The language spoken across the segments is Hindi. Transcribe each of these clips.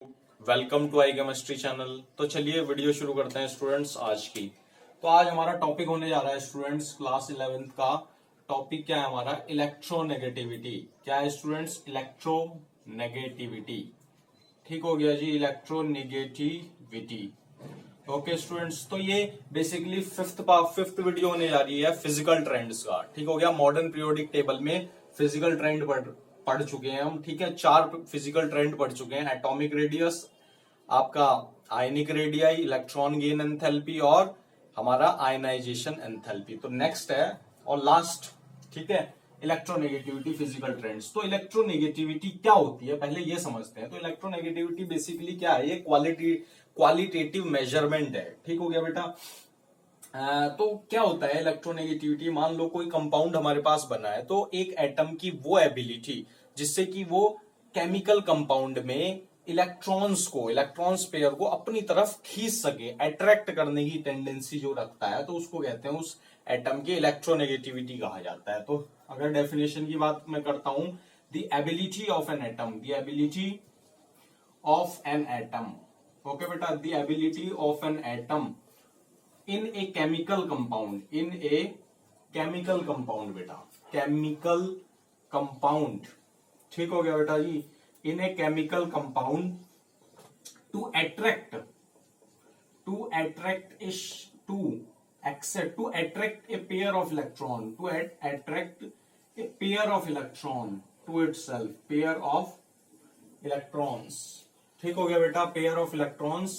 Welcome to I chemistry channel. तो चलिए वीडियो शुरू करते हैं स्टूडेंट्स आज की। तो आज हमारा टॉपिक होने जा रहा है स्टूडेंट्स क्लास 11th का। टॉपिक क्या है हमारा? इलेक्ट्रोनेगेटिविटी। क्या है स्टूडेंट्स? इलेक्ट्रोनेगेटिविटी। ठीक हो गया जी, इलेक्ट्रोनेगेटिविटी। ओके स्टूडेंट्स, तो ये बेसिकली फिफ्थ वीडियो होने जा रही है फिजिकल ट्रेंड्स का। ठीक हो गया, मॉडर्न पीरियोडिक टेबल में फिजिकल ट्रेंड पढ़ चुके हैं हम। ठीक है, 4 फिजिकल ट्रेंड पढ़ चुके हैं। एटॉमिक रेडियस, आपका ionic radii, electron gain enthalpy और हमारा आयनाइजेशन एंथैल्पी। तो नेक्स्ट है और लास्ट, ठीक है, इलेक्ट्रोनेगेटिविटी फिजिकल ट्रेंड्स। तो इलेक्ट्रोनेगेटिविटी क्या होती है पहले ये समझते हैं। तो इलेक्ट्रोनेगेटिविटी बेसिकली क्या है? ये क्वालिटेटिव मेजरमेंट है। ठीक हो गया बेटा। तो क्या होता है इलेक्ट्रोनेगेटिविटी? मान लो कोई कंपाउंड हमारे पास बना है, तो एक एटम की वो एबिलिटी जिससे कि वो केमिकल कंपाउंड में इलेक्ट्रॉन्स पेयर को अपनी तरफ खींच सके, अट्रैक्ट करने की टेंडेंसी जो रखता है, तो उसको कहते हैं, उस एटम की इलेक्ट्रोनेगेटिविटी कहा जाता है। तो अगर डेफिनेशन की बात मैं करता हूं, the ability of an atom, the ability of an atom, okay बेटा, the ability of an atom in a chemical compound, in a chemical compound बेटा, केमिकल कंपाउंड। ठीक हो गया बेटा जी, in a chemical compound to attract is to accept to attract a pair of electron, to attract a pair of electron to itself, pair of electrons. ठीक हो गया बेटा, pair of electrons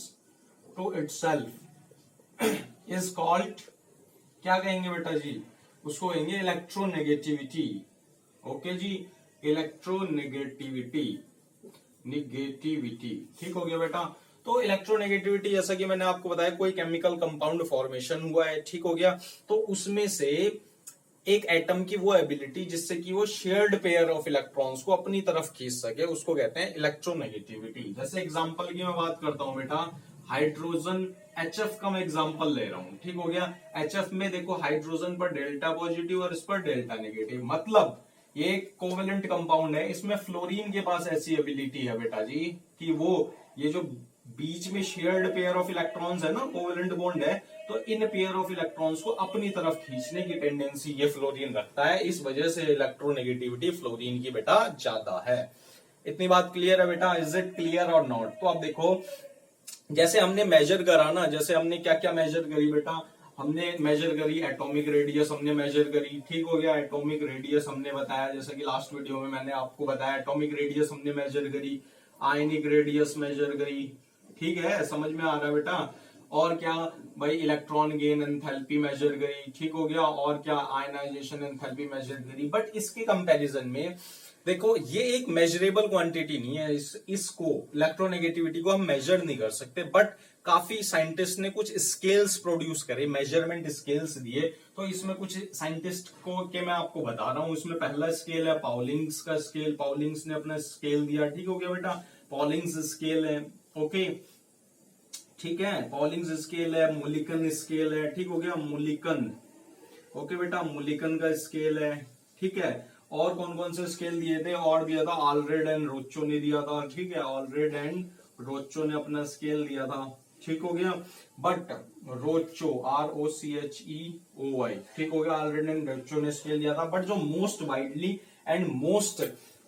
to itself is called, क्या कहेंगे बेटा जी? उसको कहेंगे इलेक्ट्रोनेगेटिविटी। ओके जी, इलेक्ट्रोनेगेटिविटी, निगेटिविटी। ठीक हो गया बेटा। तो इलेक्ट्रोनेगेटिविटी, जैसा कि मैंने आपको बताया, कोई केमिकल कंपाउंड फॉर्मेशन हुआ है, ठीक हो गया, तो उसमें से एक एटम की वो एबिलिटी जिससे कि वो शेयर्ड पेयर ऑफ इलेक्ट्रॉन्स को अपनी तरफ खींच सके, उसको कहते हैं इलेक्ट्रोनेगेटिविटी। जैसे एग्जांपल की मैं बात करता हूं बेटा, हाइड्रोजन HF का मैं एग्जांपल ले रहा हूं। ठीक हो गया, HF में देखो हाइड्रोजन पर डेल्टा पॉजिटिव और इस पर डेल्टा नेगेटिव, मतलब ये एक कोवेलेंट कंपाउंड है। इसमें फ्लोरीन के पास ऐसी एबिलिटी है बेटा जी कि वो ये जो बीच में शेयर्ड पेयर ऑफ इलेक्ट्रॉन्स है ना, कोवेलेंट बॉन्ड है, तो इन पेयर ऑफ इलेक्ट्रॉन्स को अपनी तरफ खींचने की टेंडेंसी ये फ्लोरीन रखता है। इस वजह से इलेक्ट्रोनेगेटिविटी फ्लोरीन की बेटा ज्यादा है। इतनी बात क्लियर है बेटा? इज इट क्लियर और नॉट? तो अब देखो, जैसे हमने मेजर करा ना, जैसे हमने क्या क्या मेजर करी बेटा, हमने मेजर करी एटॉमिक रेडियस, हमने मेजर करी। ठीक हो गया, एटॉमिक रेडियस हमने बताया, जैसा कि लास्ट वीडियो में मैंने आपको बताया, एटॉमिक रेडियस हमने मेजर करी, आयनिक रेडियस मेजर करी। ठीक है, समझ में आ रहा है बेटा? और क्या भाई, इलेक्ट्रॉन गेन एंथैल्पी मेजर करी। ठीक हो गया, और क्या, आयनाइजेशन एंथैल्पी मेजर करी। बट इसके कंपैरिजन में देखो, ये एक मेजरेबल क्वांटिटी नहीं है। इसको इलेक्ट्रोनेगेटिविटी को हम मेजर नहीं कर सकते, बट काफी साइंटिस्ट ने कुछ स्केल्स प्रोड्यूस करे, मेजरमेंट स्केल्स दिए। तो इसमें कुछ साइंटिस्ट को के मैं आपको बता रहा हूं। इसमें पहला स्केल है पॉलिंग्स का स्केल, पॉलिंग्स ने अपना स्केल दिया। ठीक हो गया बेटा, पॉलिंग्स स्केल है। ओके, ठीक है, पॉलिंग्स स्केल है, मुलिकन स्केल है। ठीक हो गया, मुलिकन। ओके बेटा, मुलिकन का स्केल है। ठीक है, और कौन कौन से स्केल दिए थे? और दिया था ऑलरेड एंड रोच्चो ने दिया था। ठीक है, ऑलरेड एंड रोच्चो ने अपना स्केल दिया था। ठीक हो गया, बट रोच्चो, ROCHEOY, ठीक हो गया, ऑलरेड एंड रोच्चो ने स्केल दिया था। बट जो मोस्ट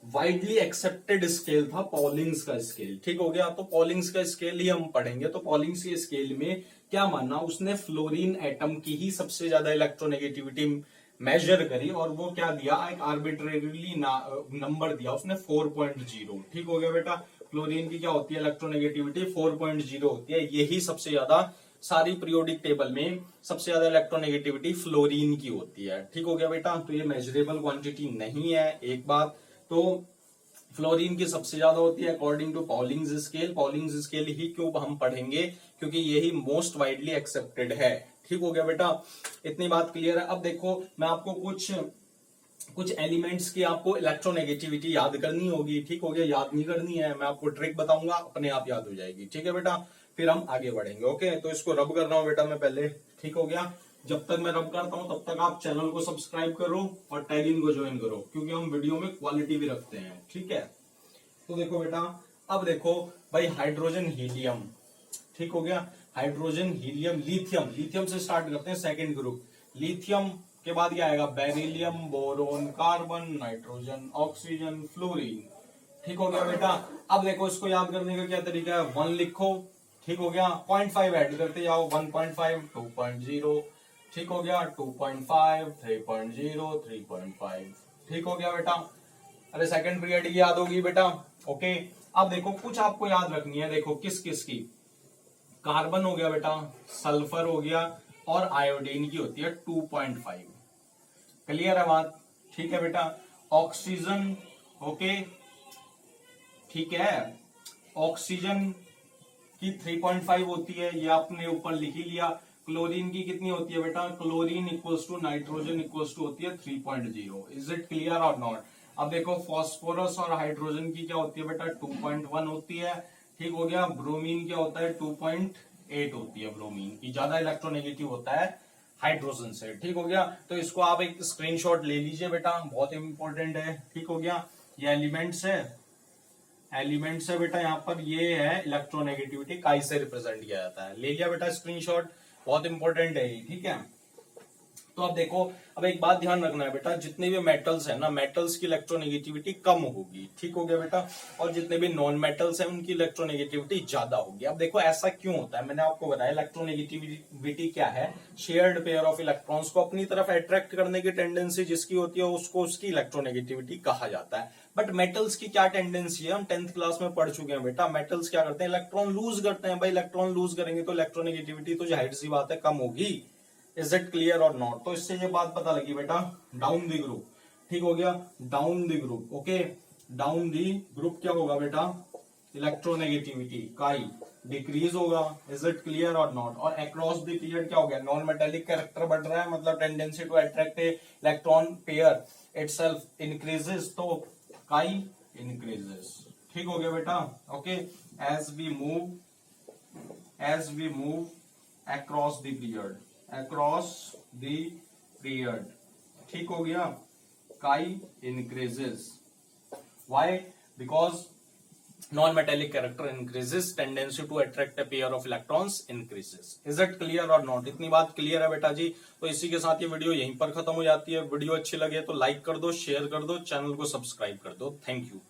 वाइडली एक्सेप्टेड स्केल था पॉलिंग्स का स्केल। ठीक हो गया, तो पॉलिंग्स का स्केल ही हम पढ़ेंगे। तो पॉलिंग्स के स्केल में क्या मानना, उसने फ्लोरीन एटम की ही सबसे ज्यादा इलेक्ट्रोनेगेटिविटी मेजर करी, और वो क्या दिया, एक आर्बिट्रेरीली नंबर दिया उसने, 4.0। ठीक हो गया बेटा, फ्लोरीन की क्या होती है इलेक्ट्रोनेगेटिविटी? 4.0 होती है। यही सबसे ज्यादा सारी पीरियोडिक टेबल में सबसे ज्यादा इलेक्ट्रोनेगेटिविटी फ्लोरीन की होती है। ठीक हो गया बेटा, तो ये मेजरेबल क्वांटिटी नहीं है, एक बात। तो फ्लोरीन की सबसे ज्यादा होती है अकॉर्डिंग टू पॉलिंग्स स्केल। पॉलिंग्स स्केल ही क्यों हम पढ़ेंगे? क्योंकि यही मोस्ट वाइडली एक्सेप्टेड है। ठीक हो गया बेटा, इतनी बात क्लियर है। अब देखो, मैं आपको कुछ एलिमेंट्स की आपको इलेक्ट्रोनेगेटिविटी याद करनी होगी। ठीक हो गया, याद नहीं करनी है, मैं आपको ट्रिक बताऊंगा, अपने आप याद हो जाएगी। ठीक है बेटा, फिर हम आगे बढ़ेंगे। ओके, तो इसको रब कर रहा हूं बेटा मैं पहले। ठीक हो गया, जब तक मैं रब करता हूं तब तक आप चैनल को सब्सक्राइब करो और टैगिंग को ज्वाइन करो, क्योंकि हम वीडियो में क्वालिटी भी रखते हैं। ठीक है, तो देखो बेटा, अब देखो भाई हाइड्रोजन हीलियम, ठीक हो गया, हाइड्रोजन हीलियम लिथियम, लिथियम से स्टार्ट करते हैं सेकंड ग्रुप, लिथियम के बाद क्या आएगा beryllium, boron, carbon, nitrogen, oxygen, fluorine, ठीक हो गया बेटा। अब देखो इसको याद करने का क्या तरीका है, 1 लिखो, ठीक हो गया, 0.5 ऐड करते जाओ, 1.5, 2.0, ठीक हो गया, 2.5, 3.0, 3.5, ठीक हो गया बेटा। अरे सेकंड पीरियड की याद होगी बेटा, ओके। अब देखो कुछ आपको याद रखनी है, देखो किस किस की, कार्बन हो गया बेटा, सल्फर हो गया, और आयोडीन की होती है 2.5, क्लियर है बात, ठीक है बेटा। ऑक्सीजन, ओके, ठीक है, ऑक्सीजन की 3.5 होती है, ये आपने ऊपर लिख ही लिया। क्लोरीन की कितनी होती है बेटा, chlorine equals to nitrogen equals to होती है 3.0, इज इट क्लियर और नॉट। अब देखो फॉस्फोरस और हाइड्रोजन की क्या होती है बेटा, 2.1 होती है, ठीक हो गया। ब्रोमीन क्या होता है, 2.8 होती है, ब्रोमीन की ज्यादा इलेक्ट्रोनेगेटिव होता है हाइड्रोजन से, ठीक हो गया। तो इसको आप एक स्क्रीनशॉट ले लीजिए बेटा, बहुत इंपॉर्टेंट है, ठीक हो गया। ये एलिमेंट्स है, एलिमेंट्स है बेटा, यहाँ पर ये है इलेक्ट्रोनेगेटिविटी काई से रिप्रेजेंट किया जाता है, ले लिया बेटा स्क्रीनशॉट, बहुत इंपॉर्टेंट है ये, ठीक है। तो अब देखो, अब एक बात ध्यान रखना है बेटा, जितने भी मेटल्स है ना, मेटल्स की इलेक्ट्रोनेगेटिविटी कम होगी, ठीक हो गया बेटा, और जितने भी नॉन मेटल्स हैं उनकी इलेक्ट्रोनेगेटिविटी ज्यादा होगी। अब देखो ऐसा क्यों होता है, मैंने आपको बताया इलेक्ट्रोनेगेटिविटी क्या है, शेयर्ड पेयर ऑफ इलेक्ट्रॉन्स को अपनी तरफ अट्रैक्ट करने की टेंडेंसी जिसकी होती है उसको उसकी इलेक्ट्रोनेगेटिविटी कहा जाता है। बट मेटल्स की क्या टेंडेंसी है, हम 10th क्लास में पढ़ चुके हैं बेटा, मेटल्स क्या करते हैं, इलेक्ट्रॉन लूज करते हैं, भाई इलेक्ट्रॉन लूज करेंगे तो इलेक्ट्रोनेगेटिविटी तो जाहिर सी बात है कम होगी, इज इट क्लियर और नॉट। तो इससे ये बात पता लगी बेटा, डाउन द ग्रुप, ठीक हो गया, down the group, okay, down the group क्या होगा बेटा, इलेक्ट्रोनेगेटिविटी काई डिक्रीज होगा, इज इट क्लियर और नॉट। और अक्रॉस द पीरियड क्या हो गया, नॉन मेटेलिक कैरेक्टर बढ़ रहा है, मतलब tendency to attract a electron pair itself increases, तो काई इंक्रीजेस, ठीक हो गया बेटा, okay. As we move across the period, across the period, ठीक हो गया, chi increases, why, because non-metallic character increases, tendency to attract a pair of electrons increases, is it clear or not। इतनी बात क्लियर है बेटा जी। तो इसी के साथ ये वीडियो यहीं पर खत्म हो जाती है। वीडियो अच्छी लगे तो लाइक कर दो, शेयर कर दो, चैनल को सब्सक्राइब कर दो, थैंक यू।